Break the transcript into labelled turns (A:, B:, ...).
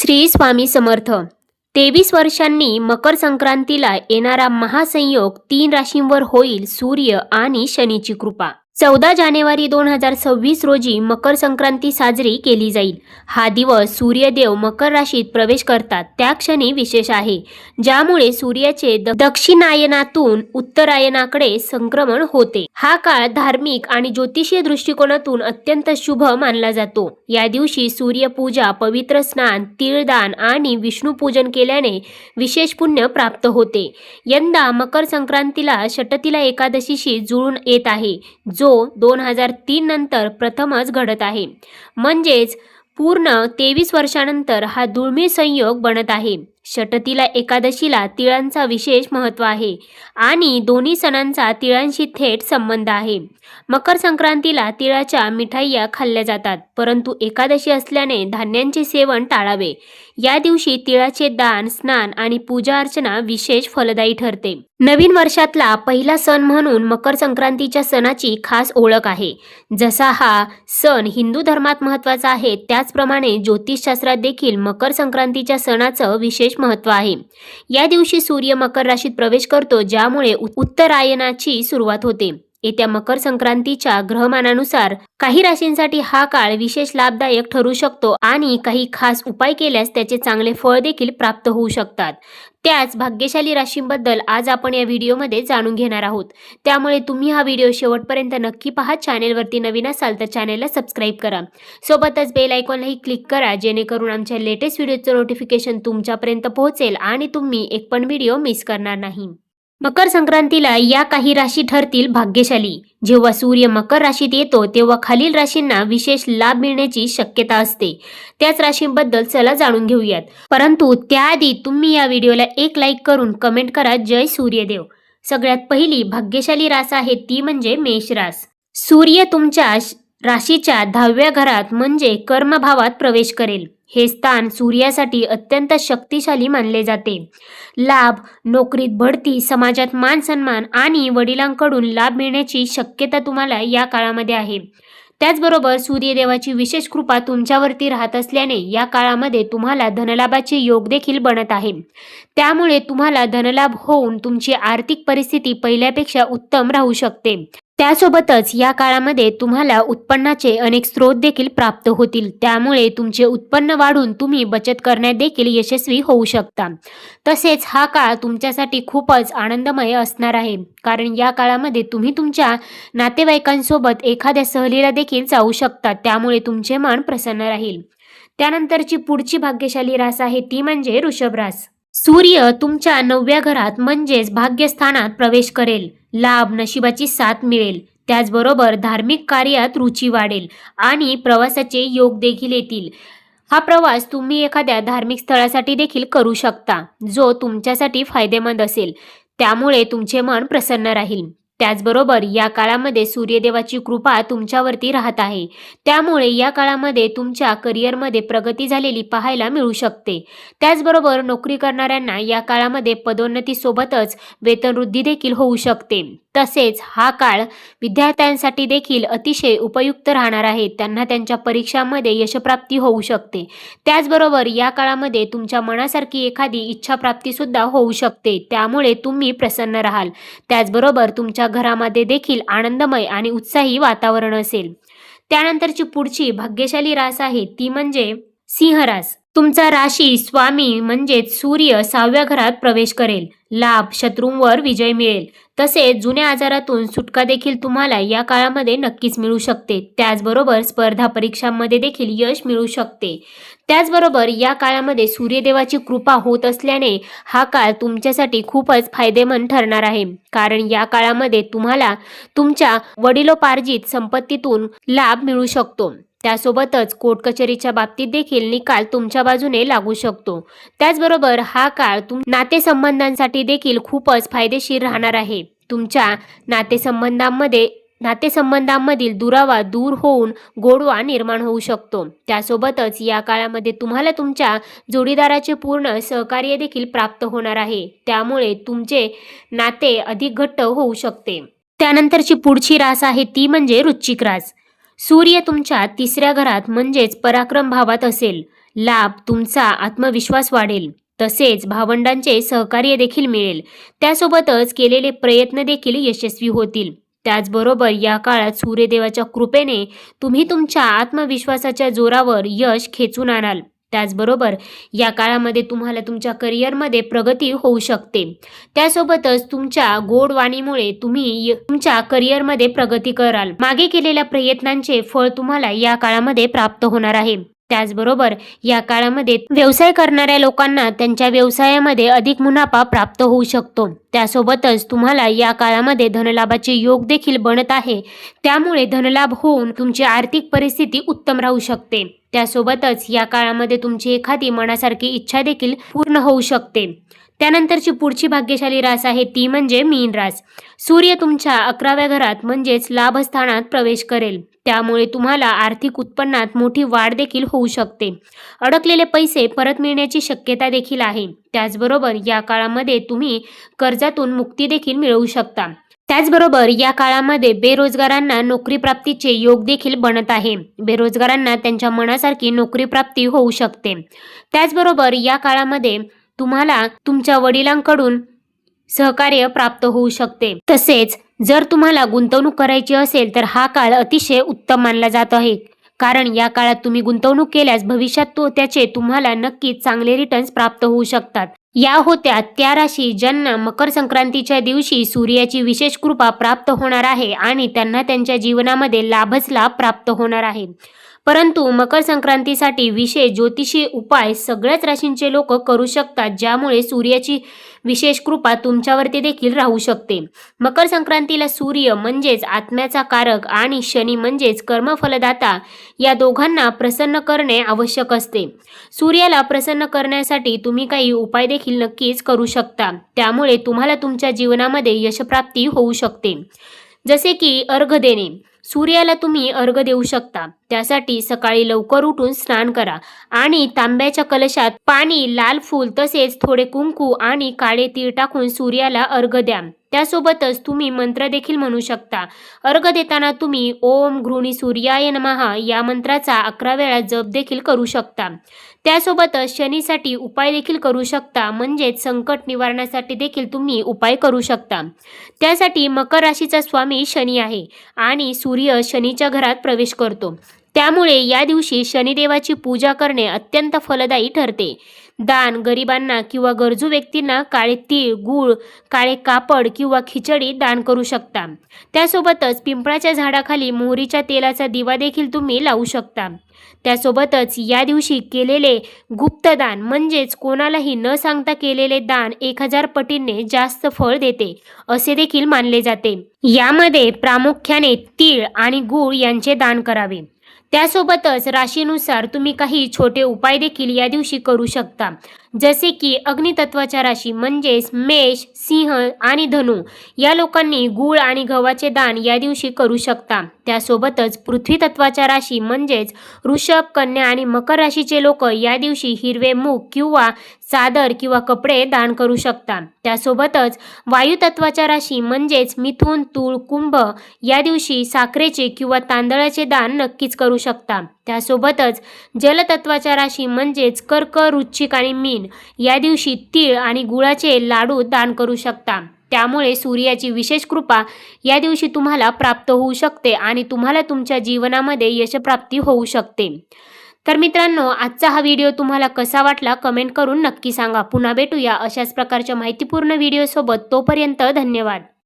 A: श्री स्वामी समर्थ। 23 वर्षांनी मकर संक्रांतीला येणारा महासंयोग 3 राशींवर होईल सूर्य आणि शनीची कृपा। 14 जानेवारी 2026 रोजी मकर संक्रांती साजरी केली जाईल। हा दिवस सूर्यदेव मकर राशीत प्रवेश करतात त्या क्षणी विशेष आहे, ज्यामुळे सूर्याचे दक्षिणायनातून उत्तरायणाकडे संक्रमण होते। हा काळ धार्मिक आणि ज्योतिषीय दृष्टिकोनातून अत्यंत शुभ मानला जातो। या दिवशी सूर्यपूजा, पवित्र स्नान, तीळदान आणि विष्णू पूजन केल्याने विशेष पुण्य प्राप्त होते। यंदा मकर संक्रांतीला षटतिला एकादशीशी जुळून येत आहे, जो 2003 नंतर प्रथमच घडत आहे। म्हणजेच पूर्ण 23 वर्षानंतर हा दुर्मिळ संयोग बनत आहे। षटतिला एकादशीला तिळांचा विशेष महत्त्व आहे आणि दोन्ही सणांचा तिळांशी थेट संबंध आहे। मकर संक्रांतीला तिळाच्या मिठाईया खाल्ल्या जातात, परंतु एकादशी असल्याने धान्यांचे सेवन टाळावे। या दिवशी तिळाचे दान, स्नान आणि पूजा अर्चना विशेष फलदायी ठरते। नवीन वर्षातला पहिला सण म्हणून मकर संक्रांतीच्या सणाची खास ओळख आहे। जसा हा सण हिंदू धर्मात महत्त्वाचा आहे, त्याचप्रमाणे ज्योतिषशास्त्रात देखील मकर संक्रांतीच्या सणाचं विशेष महत्त्व आहे। या दिवशी सूर्य मकर राशीत प्रवेश करतो, ज्यामुळे उत्तरायणाची सुरुवात होते। येत्या मकर संक्रांतीच्या ग्रहमानानुसार काही राशींसाठी हा काळ विशेष लाभदायक ठरू शकतो आणि काही खास उपाय केल्यास त्याचे चांगले फळ देखील प्राप्त होऊ शकतात। त्याच भाग्यशाली राशींबद्दल आज आपण या व्हिडिओमध्ये जाणून घेणार आहोत, त्यामुळे तुम्ही हा व्हिडिओ शेवटपर्यंत नक्की पहा। चॅनेलवरती नवीन असाल तर चॅनेलला सबस्क्राईब करा, सोबतच बेल आयकॉनलाही क्लिक करा, जेणेकरून आमच्या लेटेस्ट व्हिडिओचं नोटिफिकेशन तुमच्यापर्यंत पोहोचेल आणि तुम्ही एक पण व्हिडिओ मिस करणार नाही। मकर संक्रांतीला या काही राशी ठरतील भाग्यशाली। जेव्हा सूर्य मकर राशीत येतो तेव्हा खालील राशींना विशेष लाभ मिळण्याची शक्यता असते। त्याच राशींबद्दल चला जाणून घेऊयात, परंतु त्याआधी तुम्ही या व्हिडिओला एक लाईक करून कमेंट करा जय सूर्यदेव। सगळ्यात पहिली भाग्यशाली रास आहे ती म्हणजे मेष रास। सूर्य तुमच्या राशीच्या 10व्या घरात म्हणजे कर्मभावात प्रवेश करेल। हे स्थान सूर्यासाठी अत्यंत शक्तिशाली मानले जाते। लाभ, नोकरीत बढती, समाजात मान सन्मान आणि वडिलांकडून लाभ मिळण्याची शक्यता तुम्हाला या काळामध्ये आहे। त्याचबरोबर सूर्यदेवाची विशेष कृपा तुमच्यावरती राहत असल्याने या काळामध्ये तुम्हाला धनलाभाचे योग देखील बनत आहे। त्यामुळे तुम्हाला धनलाभ होऊन तुमची आर्थिक परिस्थिती पहिल्यापेक्षा उत्तम राहू शकते। त्यासोबतच या काळामध्ये तुम्हाला उत्पन्नाचे अनेक स्रोत देखील प्राप्त होतील, त्यामुळे तुमचे उत्पन्न वाढून तुम्ही बचत करण्यात देखील यशस्वी होऊ शकता। तसेच हा काळ तुमच्यासाठी खूपच आनंदमय असणार आहे, कारण या काळामध्ये तुम्ही तुमच्या नातेवाईकांसोबत एखाद्या सहलीला देखील जाऊ शकता, त्यामुळे तुमचे मन प्रसन्न राहील। त्यानंतरची पुढची भाग्यशाली रास आहे ती म्हणजे वृषभ रास। सूर्य तुमच्या 9व्या घरात म्हणजेच भाग्यस्थानात प्रवेश करेल। लाभ, नशिबाची साथ मिळेल, त्याचबरोबर धार्मिक कार्यात रुची वाढेल आणि प्रवासाचे योग देखील येतील। हा प्रवास तुम्ही एखाद्या धार्मिक स्थळासाठी देखील करू शकता, जो तुमच्यासाठी फायदेमंद असेल, त्यामुळे तुमचे मन प्रसन्न राहील। त्याचबरोबर या काळामध्ये सूर्यदेवाची कृपा तुमच्यावरती राहत आहे, त्यामुळे या काळामध्ये तुमच्या करिअरमध्ये प्रगती झालेली पाहायला मिळू शकते। त्याचबरोबर नोकरी करणाऱ्यांना या काळामध्ये पदोन्नतीसोबतच वेतनवृद्धी देखील होऊ शकते। तसेच हा काळ विद्यार्थ्यांसाठी देखील अतिशय उपयुक्त राहणार आहे, त्यांना त्यांच्या परीक्षांमध्ये यशप्राप्ती होऊ शकते। त्याचबरोबर या काळामध्ये तुमच्या मनासारखी एखादी इच्छाप्राप्ती सुद्धा होऊ शकते, त्यामुळे तुम्ही प्रसन्न राहाल। त्याचबरोबर तुमच्या घरामध्ये देखील आनंदमय आणि उत्साही वातावरण असेल। त्यानंतरची पुढची भाग्यशाली रास आहे ती म्हणजे सिंह रास। तुमचा राशी स्वामी म्हणजेच सूर्य 6व्या घरात प्रवेश करेल। लाभ, शत्रूंवर विजय मिळेल, तसेच जुन्या आजारातून सुटका देखील तुम्हाला या काळामध्ये नक्कीच मिळू शकते। त्याचबरोबर स्पर्धा परीक्षांमध्ये देखील यश मिळू शकते। त्याचबरोबर या काळामध्ये सूर्यदेवाची कृपा होत असल्याने हा काळ तुमच्यासाठी खूपच फायदेमंद ठरणार आहे, कारण या काळामध्ये तुम्हाला तुमच्या वडिलोपार्जित संपत्तीतून लाभ मिळू शकतो। त्यासोबतच कोर्ट कचेरीच्या बाबतीत देखील निकाल तुमच्या बाजूने लागू शकतो। त्याचबरोबर हा काळ नातेसंबंधांसाठी देखील खूपच फायदेशीर राहणार आहे। तुमच्या नातेसंबंधांमधील दुरावा दूर होऊन गोडवा निर्माण होऊ शकतो। त्यासोबतच या काळामध्ये तुम्हाला तुमच्या जोडीदाराचे पूर्ण सहकार्य देखील प्राप्त होणार आहे, त्यामुळे तुमचे नाते अधिक घट्ट होऊ शकते। त्यानंतरची पुढची रास आहे ती म्हणजे वृश्चिक रास। सूर्य तुमच्या 3ऱ्या घरात म्हणजेच पराक्रम भावात असेल। लाभ, तुमचा आत्मविश्वास वाढेल. तसेच भावंडांचे सहकार्य देखील मिळेल. त्यासोबतच केलेले प्रयत्न देखील यशस्वी होतील. त्याचबरोबर या काळात सूर्यदेवाच्या कृपेने तुम्ही तुमच्या आत्मविश्वासाच्या जोरावर यश खेचून आणाल. त्याचबरोबर या काळामध्ये तुम्हाला तुमच्या करिअरमध्ये प्रगती होऊ शकते. त्यासोबतच तुमच्या गोड वाणीमुळे तुम्ही तुमच्या करिअरमध्ये प्रगती कराल. मागे केलेल्या प्रयत्नांचे फळ तुम्हाला या काळामध्ये प्राप्त होणार आहे. त्याचबरोबर या काळामध्ये व्यवसाय करणाऱ्या लोकांना त्यांच्या व्यवसायामध्ये अधिक मुनाफा प्राप्त होऊ शकतो. त्यासोबतच तुम्हाला या काळामध्ये धनलाभाचे योग देखील बनत आहे. त्यामुळे धनलाभ होऊन तुमची आर्थिक परिस्थिती उत्तम राहू शकते. त्यासोबतच या काळामध्ये तुमची एखादी मनासारखी इच्छा देखील पूर्ण होऊ शकते. त्यानंतरची पुढची भाग्यशाली रास आहे ती म्हणजे मीन रास. सूर्य तुमच्या 11व्या घरात म्हणजेच लाभस्थानात प्रवेश करेल. त्यामुळे तुम्हाला आर्थिक उत्पन्नात मोठी वाढ देखील होऊ शकते. अडकलेले पैसे परत मिळण्याची शक्यता देखील आहे. त्याचबरोबर या काळामध्ये तुम्ही कर्जातून मुक्ती देखील मिळवू शकता. त्याचबरोबर या काळामध्ये बेरोजगारांना नोकरी प्राप्तीचे योग देखील बनत आहे. बेरोजगारांना त्यांच्या मनासारखी नोकरी प्राप्ती होऊ शकते. त्याचबरोबर या काळामध्ये तुम्हाला तुमच्या वडिलांकडून सहकार्य प्राप्त होऊ शकते. तसेच जर तुम्हाला गुंतवणूक करायची असेल तर हा काळ अतिशय उत्तम मानला जात आहे. कारण या काळात तुम्ही गुंतवणूक केल्यास भविष्यात त्याचे तुम्हाला नक्कीच चांगले रिटर्न्स प्राप्त होऊ शकतात. या होत्या त्या राशी ज्यांना मकर संक्रांतीच्या दिवशी सूर्याची विशेष कृपा प्राप्त होणार आहे आणि त्यांना त्यांच्या जीवनामध्ये लाभच लाभ प्राप्त होणार आहे. परंतु मकर संक्रांतीसाठी विशेष ज्योतिषी उपाय सगळ्याच राशींचे लोक करू शकतात, ज्यामुळे सूर्याची विशेष कृपा तुमच्यावरती देखील राहू शकते. मकर संक्रांतीला सूर्य म्हणजेच आत्म्याचा कारक आणि शनी म्हणजेच कर्मफलदाता या दोघांना प्रसन्न करणे आवश्यक असते. सूर्याला प्रसन्न करण्यासाठी तुम्ही काही उपाय देखील नक्कीच करू शकता. त्यामुळे तुम्हाला तुमच्या जीवनामध्ये यशप्राप्ती होऊ शकते. जसे की अर्घ देणे. सूर्याला तुम्ही अर्घ देऊ शकता. त्यासाठी सकाळी लवकर उठून स्नान करा आणि तांब्याच्या कलशात पाणी, लाल फूल तसेच थोडे कुंकू आणि काळे तीळ टाकून सूर्याला अर्घ द्या. त्यासोबतच तुम्ही मंत्र देखील म्हणू शकता. अर्घ देताना तुम्ही ओम घृणी सूर्याय नमः या मंत्राचा 11 वेळा जप देखील करू शकता. त्यासोबतच शनीसाठी उपाय देखील करू शकता. म्हणजेच संकट निवारणासाठी देखील तुम्ही उपाय करू शकता. त्यासाठी मकर राशीचा स्वामी शनी आहे आणि सूर्य शनीच्या घरात प्रवेश करतो. त्यामुळे या दिवशी शनिदेवाची पूजा करणे अत्यंत फलदायी ठरते. दान, गरिबांना किंवा गरजू व्यक्तींना काळे तीळ, गूळ, काळे कापड किंवा खिचडी दान करू शकता. त्यासोबतच पिंपळाच्या झाडाखाली मोहरीच्या तेलाचा दिवा देखील तुम्ही लावू शकता. त्यासोबतच या दिवशी केलेले गुप्तदान म्हणजेच कोणालाही न सांगता केलेले दान 1000 पटींनी जास्त फळ देते असे देखील मानले जाते. यामध्ये प्रामुख्याने तीळ आणि गूळ यांचे दान करावे. त्यासोबतच राशीनुसार तुम्ही काही छोटे उपाय देखील या दिवशी करू शकता. जसे की अग्नितत्वाच्या राशी म्हणजेच मेष, सिंह आणि धनु या लोकांनी गूळ आणि गव्हाचे दान या दिवशी करू शकता. त्यासोबतच पृथ्वी तत्वाच्या राशी म्हणजेच वृषभ, कन्या आणि मकर राशीचे लोक या दिवशी हिरवे मूग किंवा चादर किंवा कपडे दान करू शकता. त्यासोबतच वायू तत्वाच्या राशी म्हणजेच मिथुन, तूळ, कुंभ या दिवशी साखरेचे किंवा तांदळाचे दान नक्कीच करू शकता. त्यासोबतच जलतत्वाच्या राशी म्हणजेच कर्क, वृश्चिक आणि मीन या दिवशी तीळ आणि गुळाचे लाडू दान करू शकता. त्यामुळे सूर्याची विशेष कृपा या दिवशी तुम्हाला प्राप्त होऊ शकते आणि तुम्हाला तुमच्या जीवनामध्ये यशप्राप्ती होऊ शकते. तर मित्रांनो, आजचा हा व्हिडिओ तुम्हाला कसा वाटला कमेंट करून नक्की सांगा. पुन्हा भेटूया अशाच प्रकारच्या माहितीपूर्ण व्हिडिओसोबत. तोपर्यंत धन्यवाद.